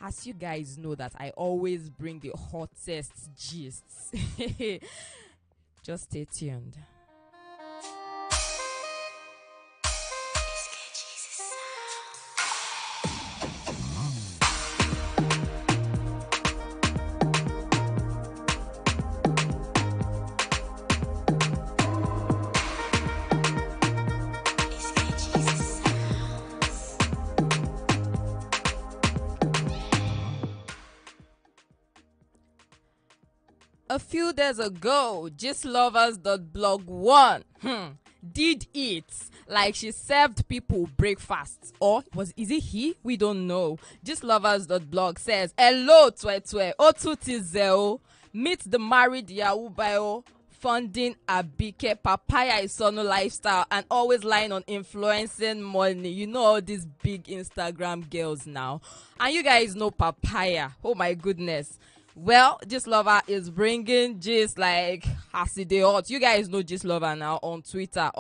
As you guys know that I always bring the hottest gists. Just stay tuned. A few days ago, Balogun did it. Like she served people breakfast. Or is it he? We don't know. Blog says, hello, Twe, Otutizeo. Meet the married Yahoo bio funding Abike papaya is on lifestyle and always lying on influencing money. You know all these big Instagram girls now. And you guys know papaya. Oh my goodness. Well, Gist Lover is bringing gist like as it dey hot. You guys know Gist Lover now on Twitter.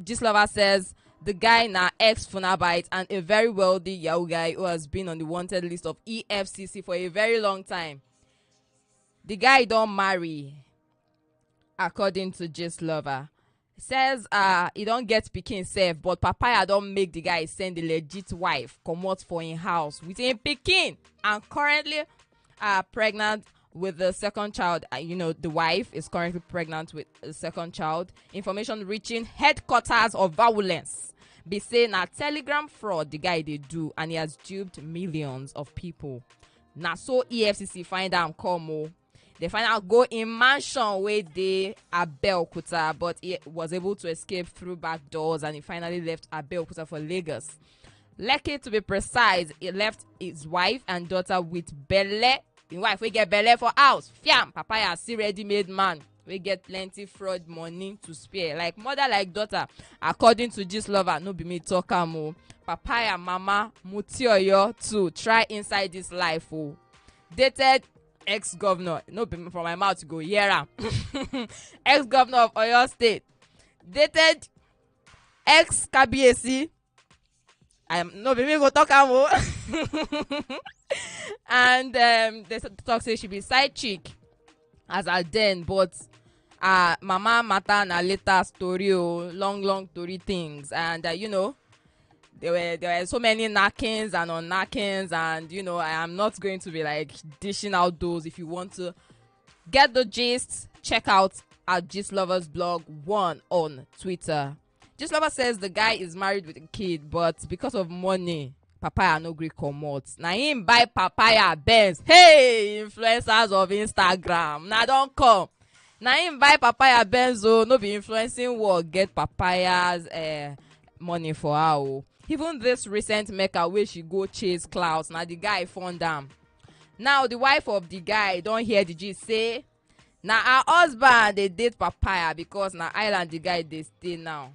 Gist Lover says the guy na ex-Funabite and a very wealthy Yahoo guy who has been on the wanted list of EFCC for a very long time. The guy don't marry, according to Gist Lover. Says he don't get pikin safe, but papaya don't make the guy send the legit wife comot for him house with him pikin, and currently pregnant with the second child. The wife is currently pregnant with the second child. Information reaching headquarters of violence be saying a telegram fraud the guy they do, and he has duped millions of people. Now so EFCC find out come. They find out go in mansion where they Abeokuta, but he was able to escape through back doors, and he finally left Abeokuta for Lagos. Lucky to be precise, he left his wife and daughter with belle. The wife we get belle for house. Fiam, papaya see ready-made man. We get plenty fraud money to spare. Like mother, like daughter. According to Gist Lover, no be me talk mo. Papaya mama mutioyo to try inside this life. Oh, dated ex-governor. No be from my mouth to go here. Ex-governor of Oyo State. Dated ex-Kabiesi. No be me go talk mo. And they talk say she be side chick as a then, but mama matter na later story, long story things. And there were so many knockings and unknockings, and I am not going to be like dishing out those. If you want to get the gist, check out at Gist Lovers Blog 1 on Twitter. Gist Lover says the guy is married with a kid, but because of money, papaya no gree comot. Na him buy papaya Benz. Hey, influencers of Instagram, na don't come. Na him buy papaya Benz. No be influencing work get papaya's money for her. Even this recent maker where she go chase clouds, now the guy found them. Now the wife of the guy don't hear the G say, now her husband they date papaya because now island the guy they stay now.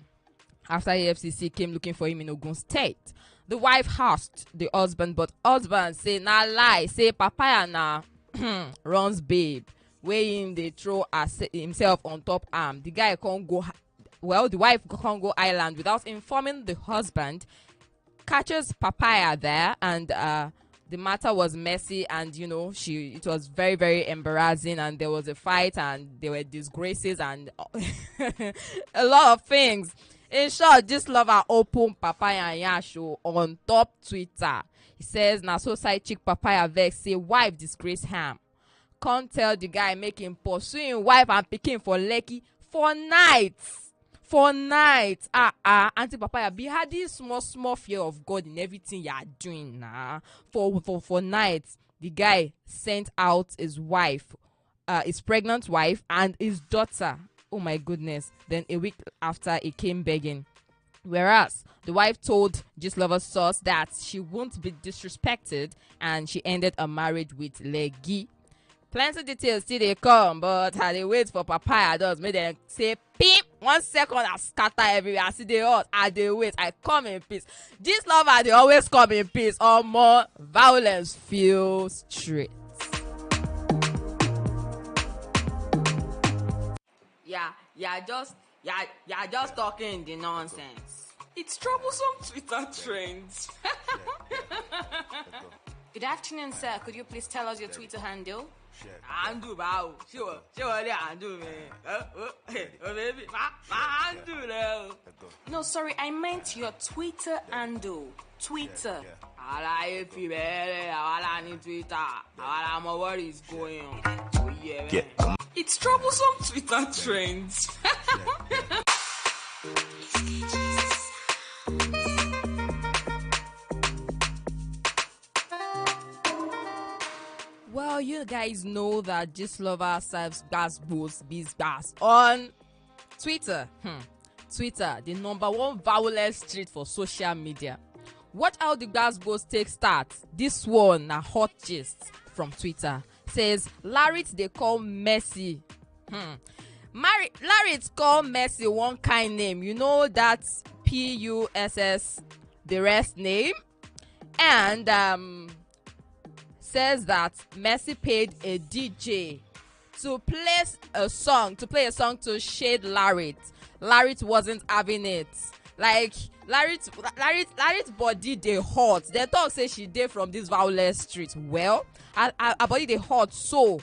After EFCC came looking for him in Ogun State, the wife asked the husband, but husband say nah lie, say papaya na runs babe, where him they throw himself on top arm. The guy can't go. Well, the wife can't go island without informing the husband. Catches papaya there, and the matter was messy, and it was very, very embarrassing, and there was a fight, and there were disgraces, and a lot of things. In short, Gist Lover open papaya and yasho on top Twitter. He says na so side chick papaya vex say wife disgrace him. Can't tell the guy making pursuing wife and pikin for Lekki for nights. For nights. Auntie Papaya, be had this small fear of God in everything you are doing now. For nights, the guy sent out his wife, his pregnant wife, and his daughter. Oh my goodness. Then a week after, he came begging. Whereas the wife told Gist Lover's source that she won't be disrespected, and she ended a marriage with Leggy. Plenty details still they come, but they wait for papaya does make them say peep 1 second I scatter everywhere. I see they hot, they wait, I come in peace. Gist Lover they always come in peace, or more violence feels straight. Yeah, just talking the nonsense. It's troublesome Twitter trends. Good afternoon, sir. Could you please tell us your Twitter handle? Handle, wow. Sure, handle, man. Oh, baby, my handle, No, sorry, I meant your Twitter handle. Twitter. I need Twitter. I know what is going on. Oh, yeah, man. It's Troublesome Twitter trends. Well, you guys know that this lover serves gas boost biz gas on Twitter. Twitter, the number one violent street for social media. Watch how the gas boost take start. This one, a hot gist from Twitter, says Larrit they call Messi. Larrit call Messi one kind name. You know that's Puss, the rest name, and says that Messi paid a DJ to play a song to shade Larrit. Larrit wasn't having it. Like Larrit's body dey hot. They talk say she dey from this violent street. Well, her body dey hot, so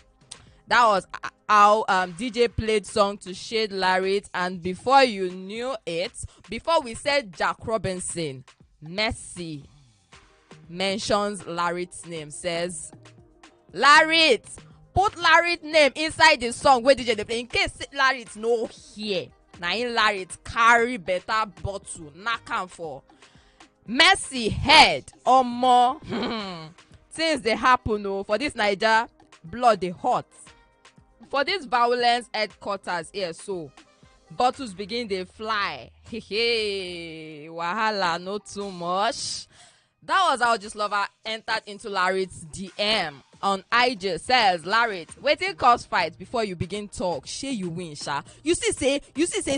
that was how DJ played song to shade Larrit, and before you knew it, before we said Jack Robinson, Messi mentions Larrit's name, says Larrit, put Larrit name inside the song where DJ dey play in case Larrit no hear. Na in Larrit carry better bottle knack am for Messi head omo. Things dey happen o for this Naija, blood dey hot for this violence headquarters here, so bottles begin dey fly. Wahala no too much. That was how this lover entered into Larrit's DM on IG. Says Larrit, wetin cause fight before you begin talk? Shey you win, sha. You see say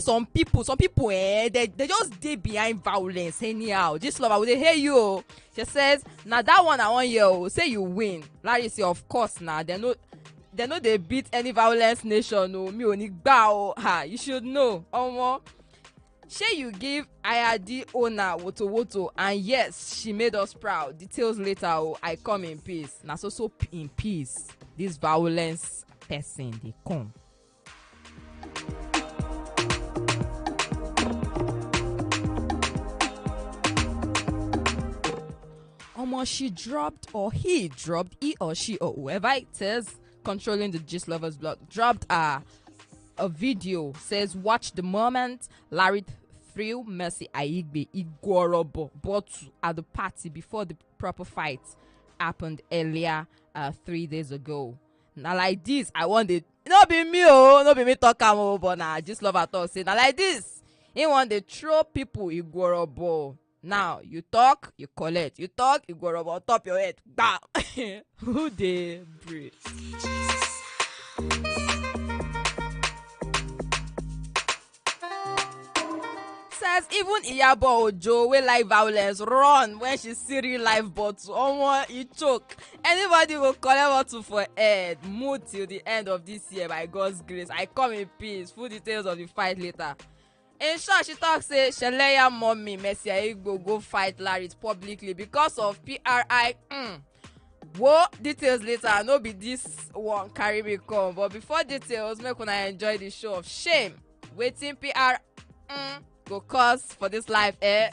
some people they just dey behind violence anyhow. This lover will dey hear you o. She says na that one I wan hear o. Say you win. Larrit say of course na. They no dey beat any violence nation o. Mi ò ní gbà o. Ha, you should know. Omo. Shey you give Ayadi owner woto, and yes, she made us proud. Details later. Oh, I come in peace. Na so in peace. This violence person they come. Omo, she dropped, or he or she or whoever it is controlling the Gist Lovers blog dropped a video. Says watch the moment Larrit threw Messi Aigbe Igorobo bottle at the party before the proper fight happened earlier 3 days ago. Now like this, I want it. No be me talk am, but nah, Gist Lover talk say now like this. He want to throw people Igorobo. Now you talk, you collect. You talk, Igorobo on top your head. Bah. Who they breathe? Says even Iyabo Ojo wey like violence run when she see real life bottle. Omo, e choke. Anybody will collect bottle for head. Mood till the end of this year by God's grace. I come in peace. Full details of the fight later. In short, she talk say Sheleya mommy Messi Aigbo go fight Larrit publicly because of PRI. Whoa, details later. No be this one carry me come. But before details, make una enjoy the show of shame. Waiting PR go cause for this life, eh?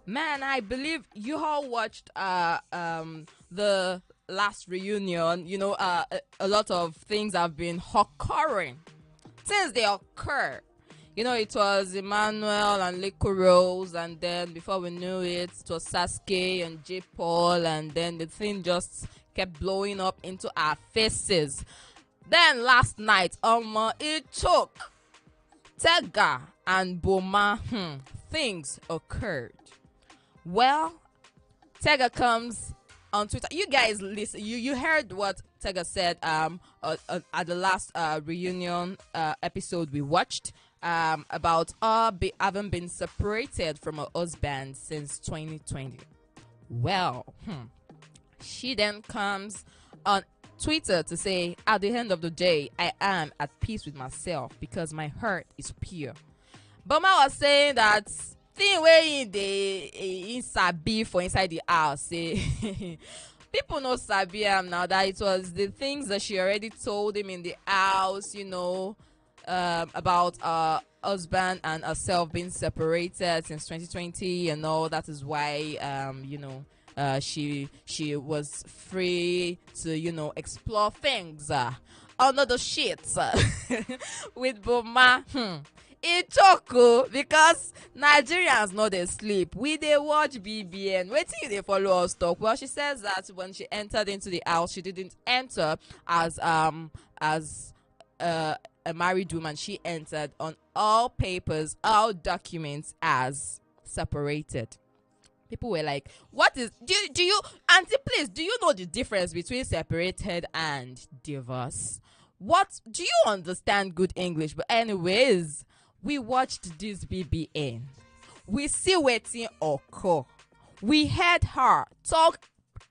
Man, I believe you all watched the last reunion. You know, a lot of things have been occurring since they occur. You know, it was Emmanuel and Lico Rose, and then before we knew it, it was Sasuke and J. Paul, and then the thing just kept blowing up into our faces. Then last night, it took Tega and Boma. Things occurred. Well, Tega comes on Twitter. You guys listen. You heard what Tega said at the last reunion episode we watched. About having been separated from her husband since 2020. Well, she then comes on Twitter to say, at the end of the day, I am at peace with myself because my heart is pure. Boma was saying that thing where in sabi for inside the house, say people know sabi now, that it was the things that she already told him in the house, about husband and herself being separated since 2020 and all. That is why she was free to explore things under the sheets with Boma. It choco because Nigerians know they sleep. We they watch BBN. Wait till they follow us talk. Well, she says that when she entered into the house, she didn't enter as a married woman. She entered on all papers, all documents as separated. People were like, what is do you auntie, please, do you know the difference between separated and divorce? What do you understand good English? But anyways, we watched this BBN. We see waiting occur. We heard her talk.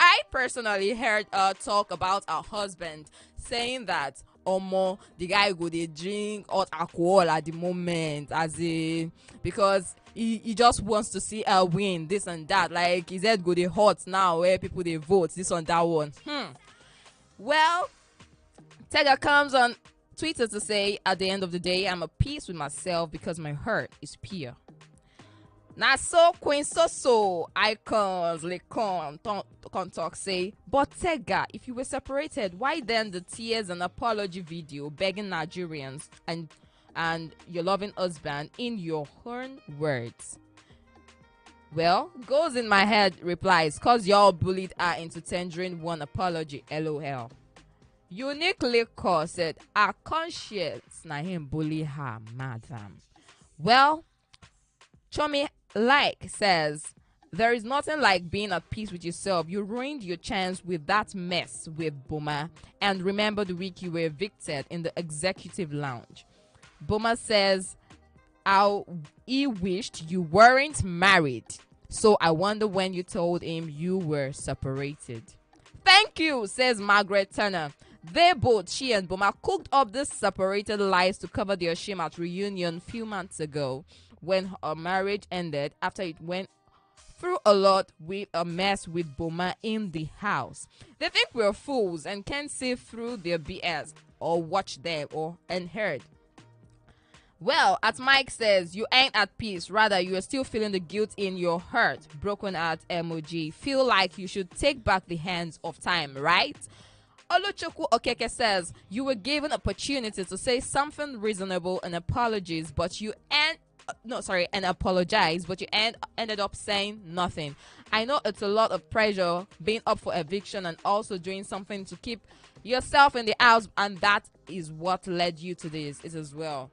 I personally heard her talk about her husband, saying that the guy go dey drink hot alcohol at the moment, as in because he just wants to see her win, this and that. Like his head go dey hot now where people they vote this on that one. Well, Tega comes on Twitter to say, at the end of the day, I'm at peace with myself because my heart is pure. Now, so Queen So icons can talk say, but Tega, if you were separated, why then the tears and apology video begging Nigerians and your loving husband in your own words? Well, goes in my head replies, cause y'all bullied her into tendering one apology, lol. Unique Liquor said, our conscience na him bully her, madam. Well, Chomi says, there is nothing like being at peace with yourself. You ruined your chance with that mess with Boma. And remember the week you were evicted in the executive lounge. Boma says, how he wished you weren't married. So I wonder when you told him you were separated. Thank you, says Margaret Turner. They both, she and Boma, cooked up these separated lies to cover their shame at reunion few months ago when her marriage ended after it went through a lot with a mess with Boma in the house. They think we're fools and can't see through their BS or watch them or unheard. Well, as Mike says, you ain't at peace. Rather, you are still feeling the guilt in your heart. Broken heart emoji. Feel like you should take back the hands of time, right? Oluchukwu Okeke says, you were given opportunity to say something reasonable and apologize, but you ended up saying nothing. I know it's a lot of pressure being up for eviction and also doing something to keep yourself in the house, and that is what led you to this as well.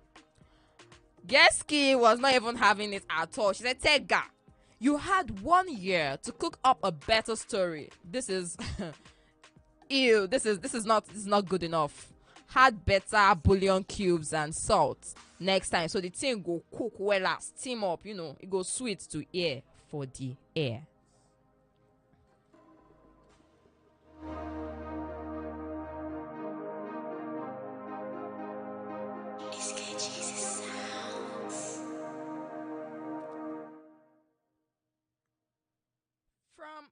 Geski was not even having it at all. She said, Tega, you had 1 year to cook up a better story. This is ew, this is not good enough. Had better bouillon cubes and salt next time, so the thing go cook well, steam up, it goes sweet to ear for the air. From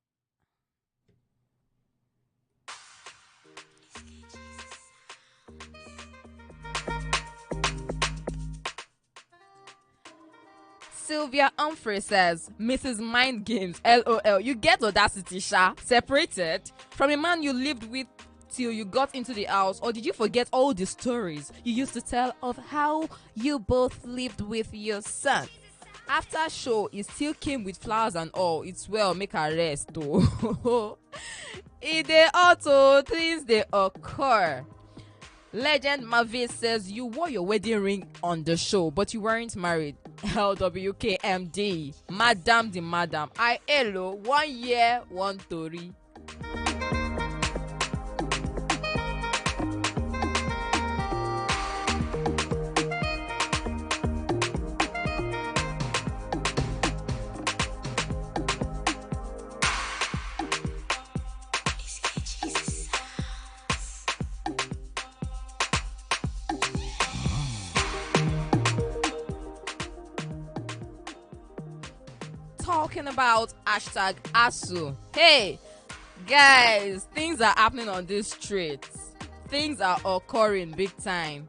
Sylvia Humphrey says, Mrs. Mind Games, LOL, you get audacity, Sha. Separated from a man you lived with till you got into the house, or did you forget all the stories you used to tell of how you both lived with your son? After show, he still came with flowers and all. It's well, make a rest though. In the auto, things they occur. Legend Mavis says, you wore your wedding ring on the show, but you weren't married. LWKMD. Madam the madam. I hello, 1 year, 1 story. talking about hashtag ASU. Hey, guys, things are happening on these streets. Things are occurring big time.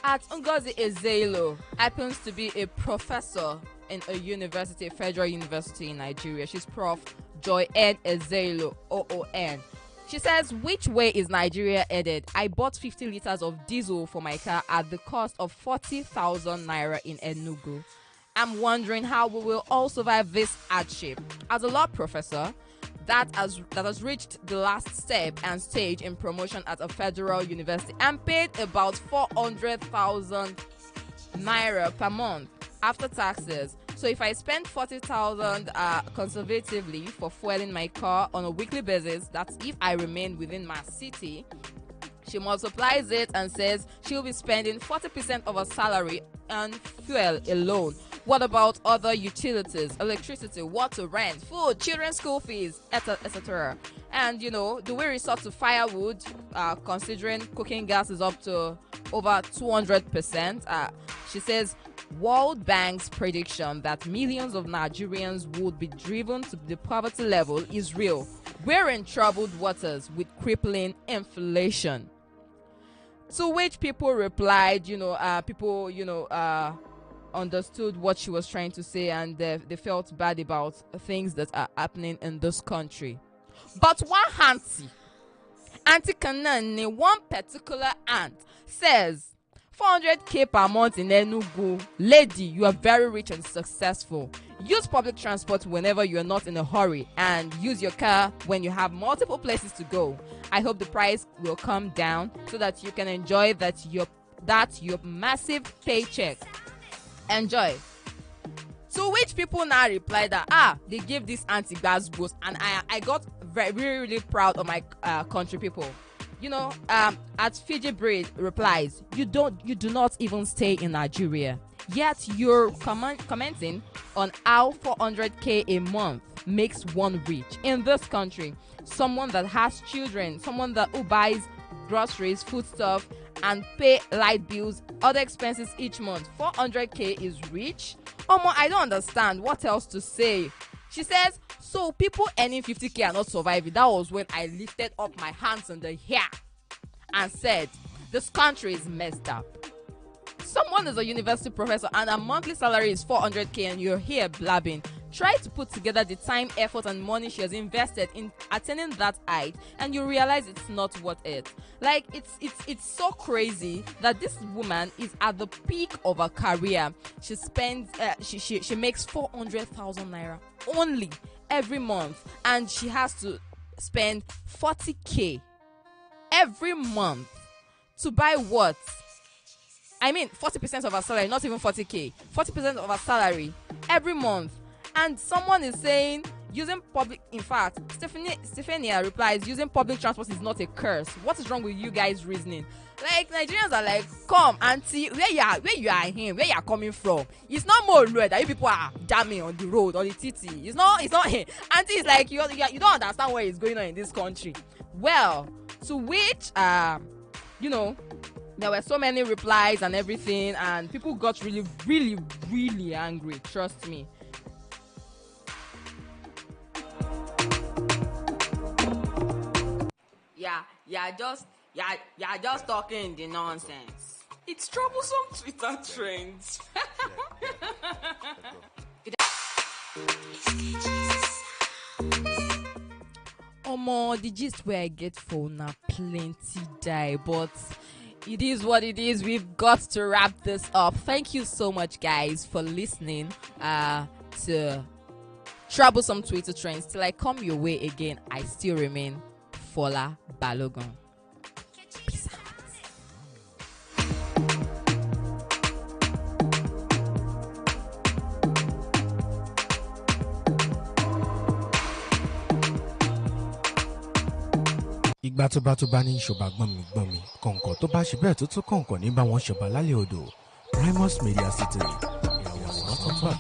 At Ngozi Ezelo happens to be a professor in a university, a federal university in Nigeria. She's Prof. Joy N. Ezelo, OON. She says, which way is Nigeria headed? I bought 50 liters of diesel for my car at the cost of 40,000 naira in Enugu. I'm wondering how we will all survive this hardship. As a law professor that has reached the last step and stage in promotion at a federal university and paid about 400,000 naira per month after taxes. So if I spend 40,000 conservatively for fueling my car on a weekly basis, that's if I remain within my city, she multiplies it and says she'll be spending 40% of her salary on fuel alone. What about other utilities, electricity, water, rent, food, children's school fees, etc.? And do we resort to firewood, considering cooking gas is up to over 200%? She says World Bank's prediction that millions of Nigerians would be driven to the poverty level is real. We're in troubled waters with crippling inflation. To which people replied, people, understood what she was trying to say, and they felt bad about things that are happening in this country. But one Auntie Kanane, one particular aunt, says 400k per month in Enugu. Lady, you are very rich and successful. Use public transport whenever you are not in a hurry, and use your car when you have multiple places to go. I hope the price will come down so that you can enjoy your massive paycheck. Enjoy. To which people now reply that they give this auntie gas boost, and I got very really proud of my country people. At Fiji Breed replies, you do not even stay in Nigeria, yet you're commenting on how 400k a month makes one rich in this country. Someone that has children, someone who buys groceries, foodstuff, and pay light bills, other expenses each month. 400k is rich? I don't understand what else to say. She says, so people earning 50k are not surviving. That was when I lifted up my hands in the air and said, this country is messed up. Someone is a university professor and her monthly salary is 400k, and you're here blabbing. Try to put together the time, effort, and money she has invested in attaining that height, and you realize it's not worth it. Like, it's so crazy that this woman is at the peak of her career. She spends she makes 400,000 naira only every month, and she has to spend 40k every month to buy what? 40% of her salary, not even 40k. 40% of her salary every month. And someone is saying using public, in fact, Stephania replies, using public transport is not a curse. What is wrong with you guys reasoning? Like, Nigerians are like, come auntie, where you are coming from? It's not more road that you people are jamming on the road, on the TT. It's not auntie is like, you don't understand what is going on in this country. Well, to which there were so many replies and everything, and people got really, really, really angry, trust me. Yeah, just talking the nonsense. It's troublesome Twitter trends. The gist where I get for now plenty die, but it is what it is. We've got to wrap this up. Thank you so much, guys, for listening to Troublesome Twitter Trends. Till I come your way again, I still remain Fola Balogun. Peace out. ìgbà tó bá ní ìṣọba gbọ́n mi kọ̀ǹkọ̀ tó bá ṣe bẹ́ẹ̀ tó tún kọ̀ǹkọ̀ ní bá wọn ṣọba lálẹ́ odò. Primus Media City ìràwọ̀ tó bá